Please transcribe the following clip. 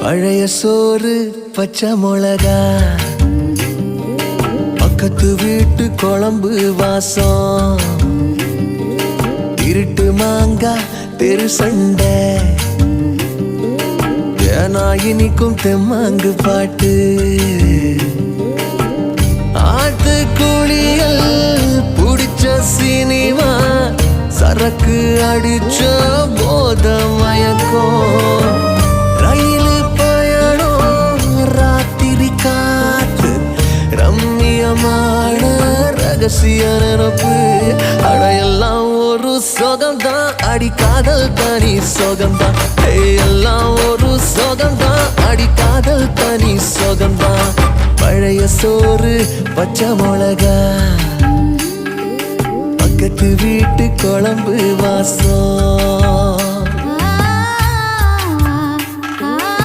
பழைய சோறு பச்சை மிளகா, பக்கத்து வீட்டு குழம்பு வாசம், இருட்டு மாங்கா தெரு சண்டை, ஏனா இனிக்கும் தெம்மாங்கு பாட்டு, ஆட்டு குளியல் புடிச்ச சினிமா, சரக்கு அடிச்ச போத மயக்கம், ரயிலு பயணம் ராத்திரி காத்து, ரம்மியமான ரகசிய நினப்பு, அடையெல்லாம் ஒரு சோகம்தான், அடி காதல் தனி சோகம்தான், எல்லாம் ஒரு சோகம்தான், அடி காதல் தனி சோகம்தான். பழைய சோறு பச்சை மிளகா, பக்கத்து வீட்டு குழம்பு வாசம்.